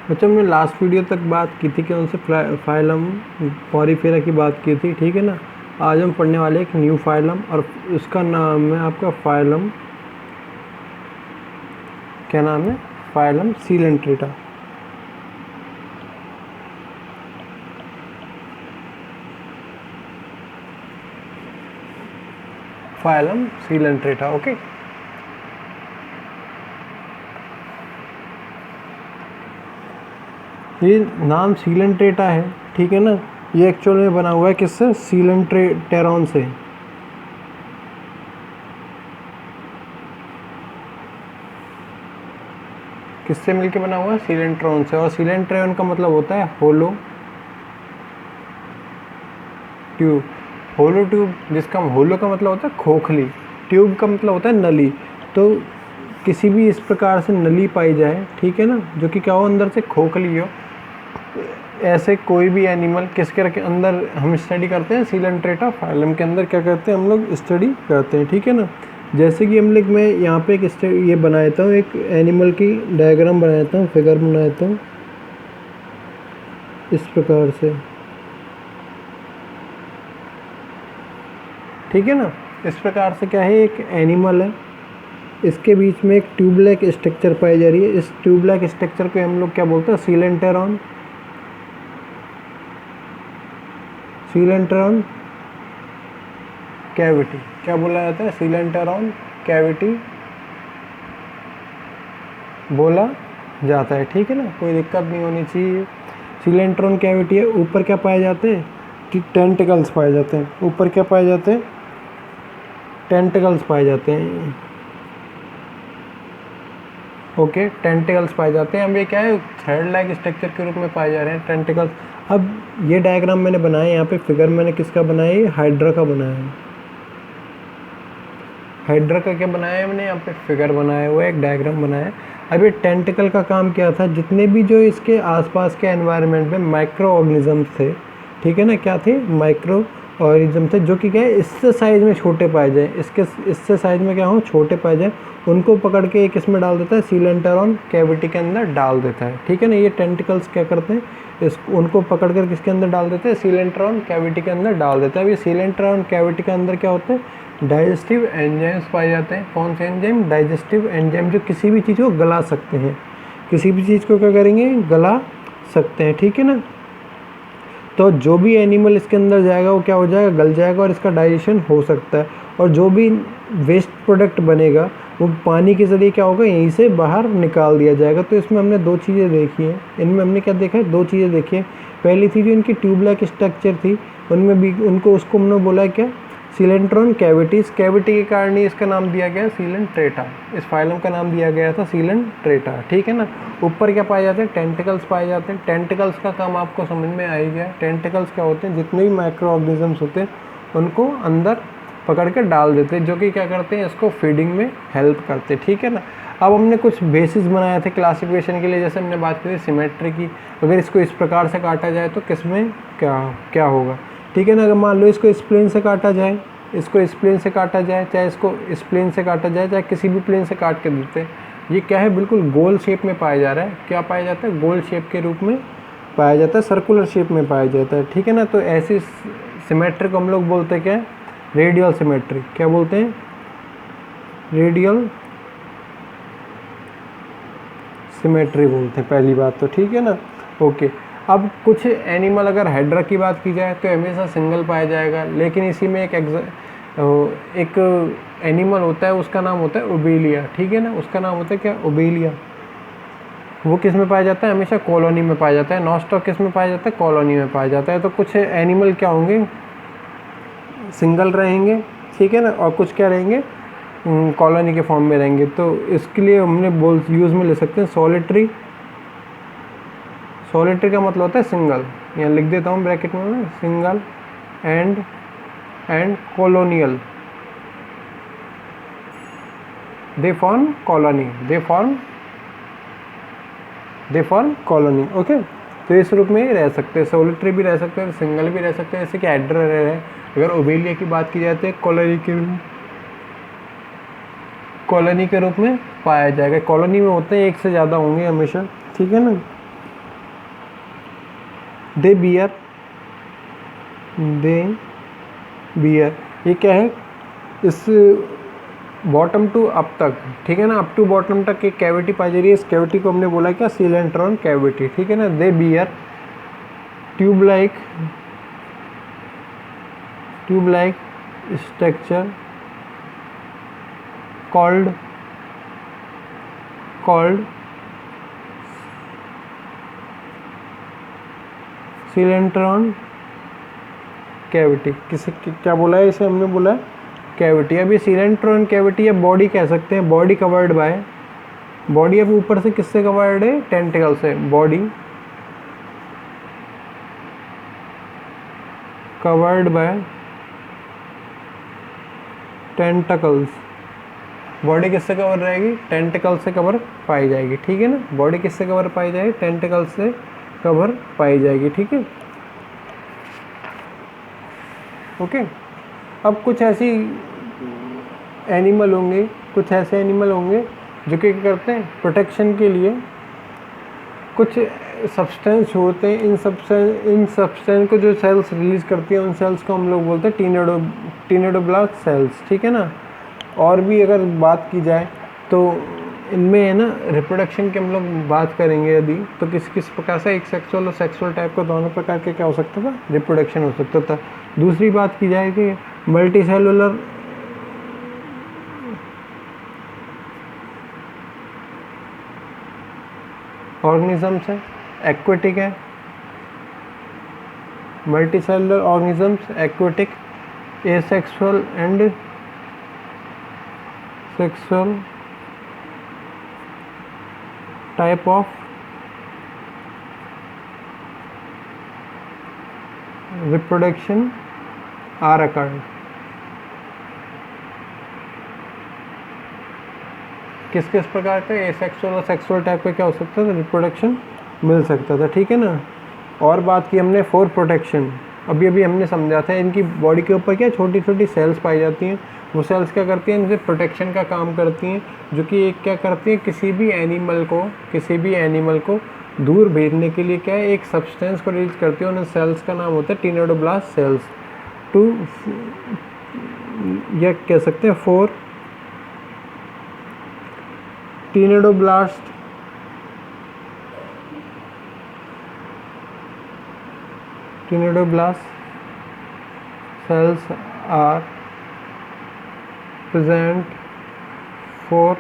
बच्चों हमने last video तक बात की थी कि उनसे फाइलम पॉरीफेरा की बात की थी, ठीक है ना। आज हम पढ़ने वाले एक न्यू फाइलम और उसका नाम है आपका फाइलम, क्या नाम है, phylum Coelenterata. Phylum Coelenterata, okay. ये नाम सीलेंट्रेटा है, ठीक है ना। ये एक्चुअल में बना हुआ है किससे, सीलेंट्रेटेरॉन से। किससे मिलके बना हुआ है, सीलेंट्रॉन से। और सीलेंट्रॉन का मतलब होता है होलो ट्यूब। होलो ट्यूब, जिसका होलो का मतलब होता है खोखली, ट्यूब का मतलब होता है नली। तो किसी भी इस प्रकार से नली पाई जाए, ठीक है ना, जो कि क्या हो, अंदर से खोखली हो, ऐसे कोई भी एनिमल किसके अंदर हम स्टडी करते हैं, सीलेंट्रेटा फाइलम के अंदर क्या करते हैं हम लोग, स्टडी करते हैं, ठीक है ना। जैसे कि हम लोग, मैं यहाँ पे एक ये बनाता हूँ, एक एनिमल की डायग्राम बनाता हूँ, फिगर बनाता हूँ इस प्रकार से, ठीक है ना। इस प्रकार से क्या है, एक एनिमल है, इसके बीच में एक ट्यूबलाइक स्ट्रक्चर पाई जा रही है। इस ट्यूबलाइक स्ट्रक्चर को हम लोग क्या बोलते हैं, सीलेंट्रेरॉन। सीलेंट्रेरॉन कैविटी क्या बोला जाता है, सीलेंट्रेरॉन कैविटी बोला जाता है, ठीक है ना, कोई दिक्कत नहीं होनी चाहिए। सीलेंट्रेरॉन कैविटी है, ऊपर क्या पाए जाते हैं कि टेंटिकल्स पाए जाते हैं। ऊपर क्या पाए जाते हैं, टेंटिकल्स पाए जाते हैं, ओके, टेंटिकल्स पाए जाते हैं। अब ये क्या है, थ्रेड लाइक स्ट्रक्चर के रूप में पाए जा रहे हैं टेंटिकल्स। अब ये डायग्राम मैंने बनाया है, यहाँ पे फिगर मैंने किसका बनाया है, हाइड्रा का बनाया है। हाइड्रा का क्या बनाया है मैंने, यहाँ पे फिगर बनाया हुआ है, एक डायग्राम बनाया है। अब ये टेंटिकल का काम क्या था, जितने भी जो इसके आसपास के एनवायरनमेंट में माइक्रो ऑर्गेनिज्म थे, ठीक है ना, क्या थे, माइक्रो ऑर्गेनिज्म थे, जो कि क्या है, इससे साइज में छोटे पाए जाए, इससे साइज में क्या हो, छोटे पाए जाए, उनको पकड़ के एक इसमें डाल देता है, सीलेंट्रेरॉन कैविटी के अंदर डाल देता है, ठीक है ना। ये टेंटिकल्स क्या करते हैं, उनको पकड़ कर किसके अंदर डाल देते हैं, सीलेंट्रेरॉन कैविटी के अंदर डाल देता है। अब ये सीलेंट्रेरॉन कैविटी के अंदर क्या होते हैं, डाइजेस्टिव एंजाइम्स पाए जाते हैं। कौन से एंजाइम, डाइजेस्टिव एंजाइम, जो किसी भी चीज़ को गला सकते हैं, किसी भी चीज़ को क्या करेंगे, गला सकते हैं, ठीक है ना। तो जो भी एनिमल इसके अंदर जाएगा वो क्या हो जाएगा, गल जाएगा और इसका डाइजेशन हो सकता है। और जो भी वेस्ट प्रोडक्ट बनेगा वो पानी के ज़रिए क्या होगा, यहीं से बाहर निकाल दिया जाएगा। तो इसमें हमने दो चीज़ें देखी हैं, इनमें हमने क्या देखा है, दो चीज़ें देखी हैं। पहली थी जो इनकी ट्यूबलाइक स्ट्रक्चर थी, उनमें भी उसको हमने बोला क्या, सीलेंट्रॉन कैविटीज। कैविटी के कारण ही इसका नाम दिया गया सीलेंट्रेटा, इस फाइलम का नाम दिया गया था सीलेंट्रेटा, ठीक है ना। ऊपर क्या पाए जाते हैं, टेंटिकल्स पाए जाते हैं। टेंटिकल्स का काम आपको समझ में आ ही गया। टेंटिकल्स क्या होते हैं, जितने भी माइक्रो ऑर्गेनिजम्स होते हैं उनको अंदर पकड़ के डाल देते हैं, जो कि क्या करते हैं, इसको फीडिंग में हेल्प करते हैं, ठीक है ना। अब हमने कुछ बेसिस बनाए थे क्लासिफिकेशन के लिए, जैसे हमने बात की थी सिमेट्री की। अगर इसको इस प्रकार से काटा जाए तो किसमें क्या क्या होगा, ठीक है ना। अगर मान लो इसको इस प्लेन से काटा जाए, इसको इस प्लेन से काटा जाए, चाहे इसको इस प्लेन से काटा जाए, चाहे किसी भी प्लेन से काट के देते हैं, ये क्या है, बिल्कुल गोल शेप में पाया जा रहा है। क्या पाया जाता है, गोल शेप के रूप में पाया जाता है, सर्कुलर शेप में पाया जाता है, ठीक है ना। तो ऐसी सिमेट्री को हम लोग बोलते हैं क्या, रेडियल सिमेट्री। क्या बोलते हैं, रेडियल सिमेट्री बोलते हैं, पहली बात तो, ठीक है ना, ओके। अब कुछ एनिमल, अगर हाइड्रा की बात की जाए तो हमेशा सिंगल पाया जाएगा, लेकिन इसी में एक एनिमल होता है, उसका नाम होता है ओबेलिया, ठीक है ना, उसका नाम होता है क्या, ओबेलिया। वो किस में पाया जाता है, हमेशा कॉलोनी में पाया जाता है। नॉस्टॉक किस में पाया जाता है, कॉलोनी में पाया जाता है। तो कुछ एनिमल क्या होंगे, सिंगल रहेंगे, ठीक है ना, और कुछ क्या रहेंगे, कॉलोनी के फॉर्म में रहेंगे। तो इसके लिए हमने यूज़ में ले सकते हैं सॉलिटरी। सॉलिटरी का मतलब होता है सिंगल, यहाँ लिख देता हूँ ब्रैकेट में, single and colonial, they form colony, they form colony, okay. तो इस रूप में रह सकते हैं, सॉलिटरी भी रह सकते हैं, सिंगल भी रह सकते हैं, जैसे कि हाइड्रा रह रहे हैं। अगर ओबेलिया की बात की जाती है, कॉलोनी के रूप में पाया जाएगा। कॉलोनी में होते हैं एक से ज़्यादा होंगे हमेशा, ठीक है ना। दे बियर, दे बियर, ये क्या है, इस बॉटम टू अप तक, ठीक है ना, अप टू बॉटम तक एक कैविटी पाई जा रही है। इस कैविटी को हमने बोला क्या, सीलेंट्रॉन कैविटी, ठीक है ना। They bear tube like structure called coelenteron cavity. किसे क्या बोला है, इसे हमने बोला है कैविटी। अब ये सीलेंट्रॉन कैविटी या बॉडी कह सकते हैं, बॉडी कवर्ड बाय, बॉडी अब ऊपर से किससे कवर्ड है, टेंटिकल से, body covered by tentacles, body किससे कवर रहेगी, टेंटिकल से कवर पाई जाएगी, ठीक है ना। बॉडी किससे कवर पाई जाएगी, टेंटिकल से कवर पाई जाएगी, ठीक है, ओके। अब कुछ ऐसी एनिमल होंगे, कुछ ऐसे एनिमल होंगे जो क्या करते हैं, प्रोटेक्शन के लिए कुछ सब्सटेंस होते हैं। इन सब्सटेंस को जो सेल्स रिलीज करती हैं, उन सेल्स को हम लोग बोलते हैं टीनेडोब्लास्ट सेल्स, ठीक है ना। और भी अगर बात की जाए तो इनमें है ना, रिप्रोडक्शन की हम लोग बात करेंगे यदि, तो किस किस प्रकार से एक सेक्सुअल और सेक्सुअल टाइप का दोनों प्रकार के क्या हो सकता था, रिप्रोडक्शन हो सकता था। दूसरी बात की जाए कि मल्टी सेलुलर ऑर्गेनिजम्स है, एक्वेटिक है, multicellular organisms aquatic, asexual and sexual type of reproduction are occurred. किस किस प्रकार का एसेक्सुअल और सेक्सुअल टाइप का क्या हो सकता था, रिप्रोडक्शन मिल सकता था, ठीक है ना। और बात की हमने फॉर प्रोटेक्शन, अभी हमने समझा था, इनकी बॉडी के ऊपर क्या छोटी छोटी सेल्स पाई जाती हैं। वो सेल्स क्या करती हैं, इनसे प्रोटेक्शन का काम करती हैं, जो कि एक क्या करती हैं, किसी भी एनिमल को दूर भेजने के लिए क्या है, एक सब्सटेंस को रिलीज करती है। उन सेल्स का नाम होता है टीनेडोब्लास्ट सेल्स। टू या कह सकते हैं for cnidoblast cells are present for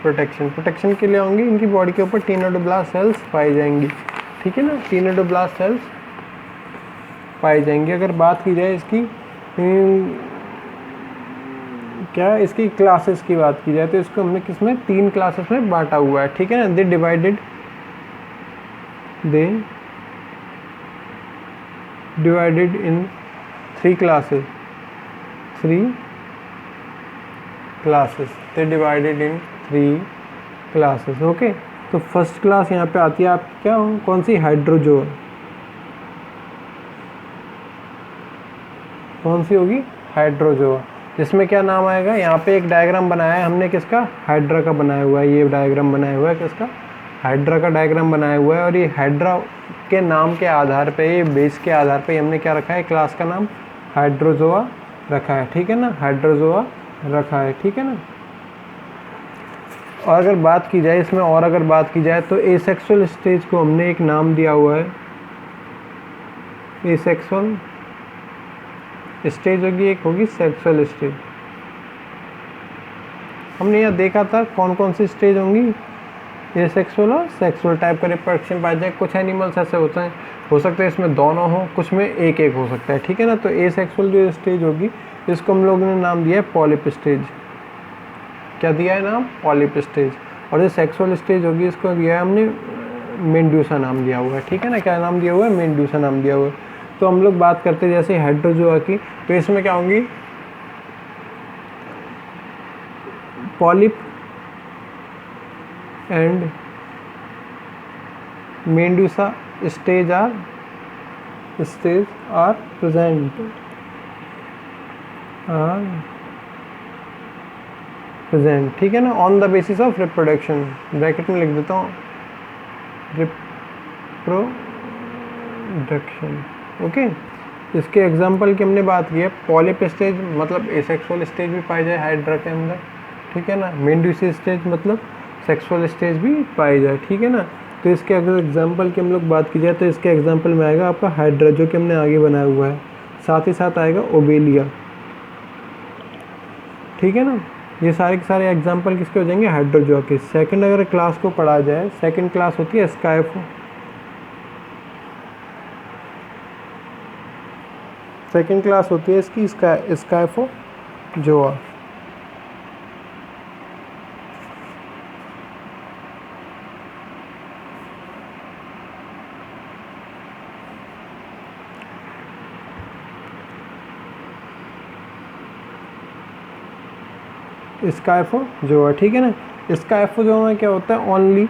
protection के लिए होंगी। इनकी बॉडी के ऊपर टीनेडोब्लास्ट सेल्स पाई जाएंगी, ठीक है ना, टीनेडोब्लास्ट सेल्स पाई जाएंगी। अगर बात की जाए इसकी इसकी क्लासेस की बात की जाए तो इसको हमने किसमें, 3 क्लासेस में बांटा हुआ है, ठीक है ना। They divided in 3 classes, they divided in 3 classes, okay. तो फर्स्ट क्लास यहाँ पे आती है आपकी क्या, कौन सी, हाइड्रोजोआ, कौन सी होगी, हाइड्रोजोआ। जिसमें क्या नाम आएगा, यहाँ पे एक डायग्राम बनाया है हमने, किसका, हाइड्रा का बनाया हुआ है। ये डायग्राम बनाया हुआ है किसका, हाइड्रा का डायग्राम बनाया हुआ है। और ये हाइड्रा के नाम के आधार पे, ये बेस के आधार पे हमने क्या रखा है, क्लास का नाम हाइड्रोजोआ रखा है, ठीक है ना, हाइड्रोजोआ रखा है, ठीक है ना। और अगर बात की जाए इसमें, और अगर बात की जाए तो एसेक्सुअल स्टेज को हमने एक नाम दिया हुआ है, एसेक्सुअल स्टेज होगी, एक होगी सेक्सुअल स्टेज। हमने यहाँ देखा था कौन कौन सी स्टेज होंगी, एसेक्सुअल और सेक्सुअल टाइप का रिप्रोडक्शन पाया जाए। कुछ एनिमल्स ऐसे होते हैं, हो सकता है इसमें दोनों हो, कुछ में एक एक हो सकता है, ठीक है ना। तो एसेक्सुअल जो स्टेज होगी, इसको हम लोगों ने नाम दिया है पॉलिप स्टेज। क्या दिया है नाम, पॉलिप स्टेज। और जो सेक्सुअल स्टेज होगी, इसको दिया है हमने मेंड्यूसा नाम दिया हुआ है, ठीक है ना। क्या नाम दिया हुआ है, मेंड्यूसा नाम दिया हुआ है। तो हम लोग बात करते हैं जैसे हाइड्रोजोआ की, तो इसमें क्या होंगी, polyp and medusa stage are present are present, ठीक है ना, on the basis of reproduction, bracket में लिख देता हूँ रिप्रोडक्शन। ओके, इसके एग्जांपल की हमने बात की है, पॉलिप स्टेज मतलब एसेक्सुअल स्टेज भी पाई जाए हाइड्रा के अंदर, ठीक है ना, मेंडुसी स्टेज मतलब सेक्सुअल स्टेज भी पाई जाए, ठीक है ना। तो इसके अगर एग्जांपल की हम लोग बात की जाए तो इसके एग्जांपल में आएगा आपका हाइड्रा जो कि हमने आगे बनाया हुआ है, साथ ही साथ आएगा ओबेलिया, ठीक है ना। ये सारे के सारे एग्जांपल किसके हो जाएंगे, हाइड्रोजोआ के। सेकंड अगर क्लास को पढ़ा जाए, सेकंड क्लास होती है स्काइफो, सेकंड क्लास होती है इसकी स्काइफोजोआ। स्काइफोजोआ, ठीक है ना। स्काइफोजोआ में क्या होता है, ओनली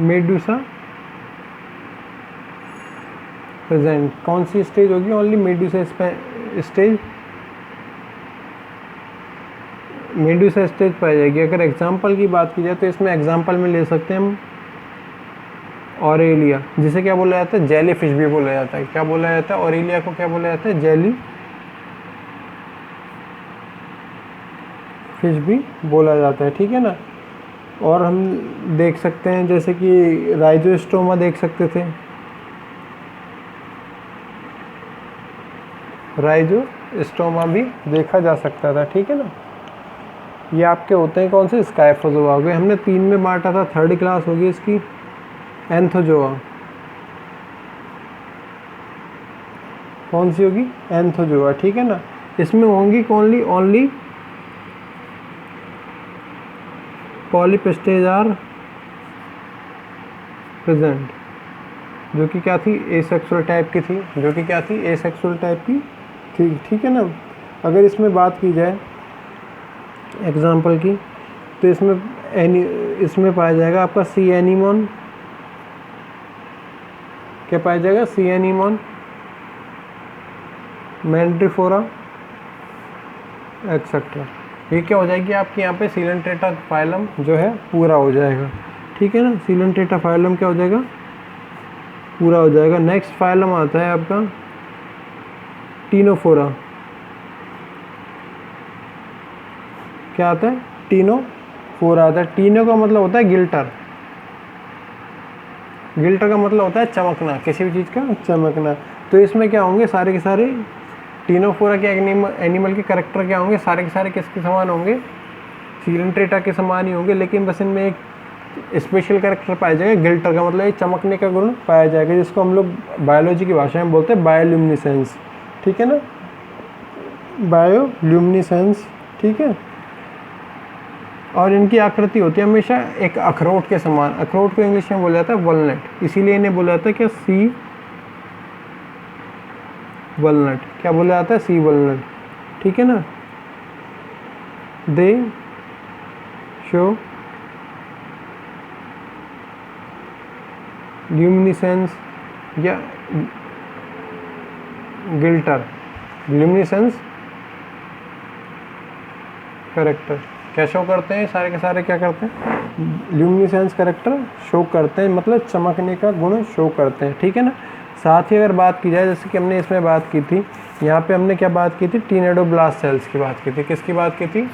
मेडुसा प्रेजेंट। कौन सी स्टेज होगी, only medusa stage, medusa stage पाई जाएगी। अगर एग्जाम्पल की बात की जाए तो इसमें एग्जाम्पल में ले सकते हैं हम ऑरेलिया, जिसे क्या बोला जाता है, जेली फिश भी बोला जाता है। क्या बोला जाता है, ऑरेलिया को क्या बोला जाता है, जेली फिश भी बोला जाता है, ठीक है ना। और हम देख सकते हैं जैसे कि राइजोस्टोमा देख सकते थे, राइजोस्टोमा भी देखा जा सकता था, ठीक है ना। ये आपके होते हैं कौन से, स्काइफोजोआ हो गए। हमने 3 में बांटा था, थर्ड क्लास होगी इसकी एंथोजोआ। कौन सी होगी, एंथोजोआ, ठीक है ना। इसमें होंगी only polyp stage are present, जो कि क्या थी, एसेक्सुअल टाइप की थी, जो कि क्या थी, एसेक्सुअल टाइप की थी, ठीक है ना। अगर इसमें बात की जाए एग्जाम्पल की तो इसमें पाया जाएगा आपका सी एनीमोन, क्या पाया जाएगा, सी एनीमोन, मैंड्रिफोरा एक्सेट्रा। ये क्या हो जाएगी आपकी यहाँ पे, सीलेंट्रेटा फाइलम जो है पूरा हो जाएगा, ठीक है ना। सीलेंट्रेटा फाइलम क्या हो जाएगा, पूरा हो जाएगा। नेक्स्ट फाइलम आता है आपका टीनोफोरा, क्या आता है, टीनोफोरा आता है। टीनो का मतलब होता है गिल्टर, गिल्टर का मतलब होता है चमकना, किसी भी चीज़ का चमकना। तो इसमें क्या होंगे, सारे के सारे टीनोफोरा के एनिमल के करेक्टर क्या होंगे, सारे के सारे किसके समान होंगे, सीलेंट्रेटा के समान ही होंगे, लेकिन बस इनमें एक स्पेशल कैरेक्टर पाया जाएगा, गिल्टर का मतलब ये चमकने का गुण पाया जाएगा, जिसको हम लोग बायोलॉजी की भाषा में बोलते हैं बायोल्यूमिनेसेंस, ठीक है ना, बायोल्यूमिनेसेंस, ठीक है। और इनकी आकृति होती है हमेशा एक अखरोट के समान। अखरोट को इंग्लिश में बोला जाता है वॉलनट, इसीलिए इन्हें बोला जाता है क्या, सी वॉलनट। क्या बोला जाता है, सी वॉलनट, ठीक है ना। दे शो ल्यूमिनेसेंस या गिल्टर, ल्यूमिनेसेंस करेक्टर क्या शो करते हैं, सारे के सारे क्या करते हैं, ल्यूमिनेसेंस करेक्टर शो करते हैं, मतलब चमकने का गुण शो करते हैं, ठीक है ना। साथ ही अगर बात की जाए, जैसे कि हमने इसमें बात की थी, यहाँ पे हमने क्या बात की थी, टेनेडोब्लास्ट सेल्स की बात की थी। किसकी बात की थी,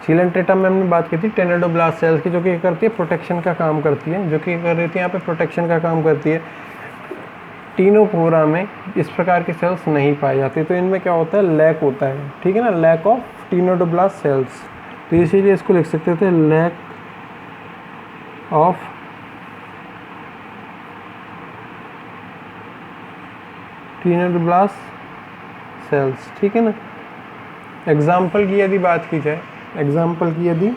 सीलेंट्रेटा में हमने बात की थी टेनेडोब्लास्ट सेल्स की, जो कि करती है, प्रोटेक्शन का काम करती है, जो कि कर रही थी यहाँ पे, प्रोटेक्शन का काम करती है। टीनोफोरा में इस प्रकार की सेल्स नहीं पाई जाती, तो इनमें क्या होता है, लैक होता है, ठीक है ना, लैक ऑफ टेनेडोब्लास्ट सेल्स। तो इसीलिए इसको लिख सकते थे लैक ऑफ टेनेडोब्लास्ट सेल्स, ठीक है ना। एग्जाम्पल की यदि बात की जाए, एग्जाम्पल की यदि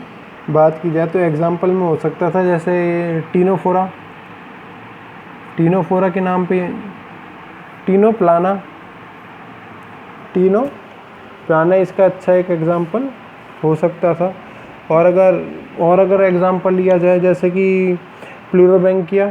बात की जाए तो एग्जाम्पल में हो सकता था जैसे टीनोफोरा, टीनोफोरा के नाम पे टीनोप्लाना, टीनोप्लाना इसका अच्छा एक एग्जाम्पल हो सकता था। और अगर एग्जाम्पल लिया जाए जैसे कि प्लूरोबैंकिया,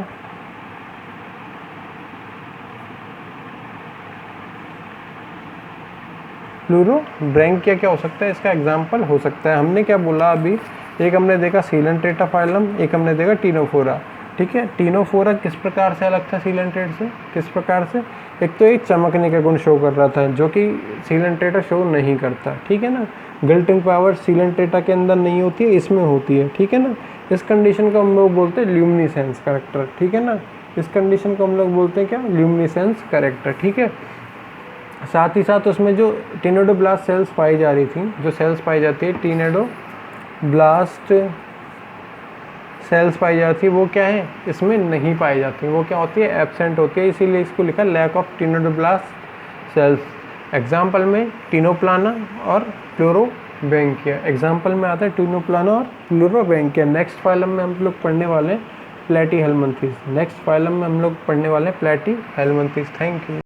प्लूरोब्रैंकिया क्या हो सकता है, इसका एग्जाम्पल हो सकता है। हमने क्या बोला अभी, एक हमने देखा सीलेंट्रेटा फाइलम, एक हमने देखा टीनोफोरा। ठीक है, टीनोफोरा किस प्रकार से अलग था सीलेंट्रेट से, किस प्रकार से, एक तो एक चमकने का गुण शो कर रहा था जो कि सीलेंट्रेटा शो नहीं करता। ठीक है ना, गिल्टिंग पावर सीलेंट्रेटा के अंदर नहीं होती है, इसमें होती है। ठीक है ना, इस कंडीशन को हम लोग बोलते हैं ल्यूमिनेसेंस कैरेक्टर। ठीक है ना, इस कंडीशन को हम लोग बोलते हैं क्या, ल्यूमिनेसेंस कैरेक्टर। ठीक है, साथ ही साथ उसमें जो टिनोडोब्लास्ट सेल्स पाई जा रही थी, जो सेल्स पाई जाती है टिनोडोब्लास्ट सेल्स पाई जाती है, वो क्या है, इसमें नहीं पाई जाती, वो क्या होती है, एब्सेंट होती है, इसीलिए इसको लिखा लैक ऑफ टिनोडोब्लास्ट सेल्स। एग्जाम्पल में टिनोप्लाना और प्लूरोब्रैंकिया, एग्जाम्पल में आता है टिनोप्लाना और प्लूरोब्रैंकिया। नेक्स्ट फाइलम में हम लोग पढ़ने वाले हैं प्लेटीहेल्मिन्थेस, नेक्स्ट फाइलम में हम लोग पढ़ने वाले हैं प्लेटीहेल्मिन्थेस। Thank you.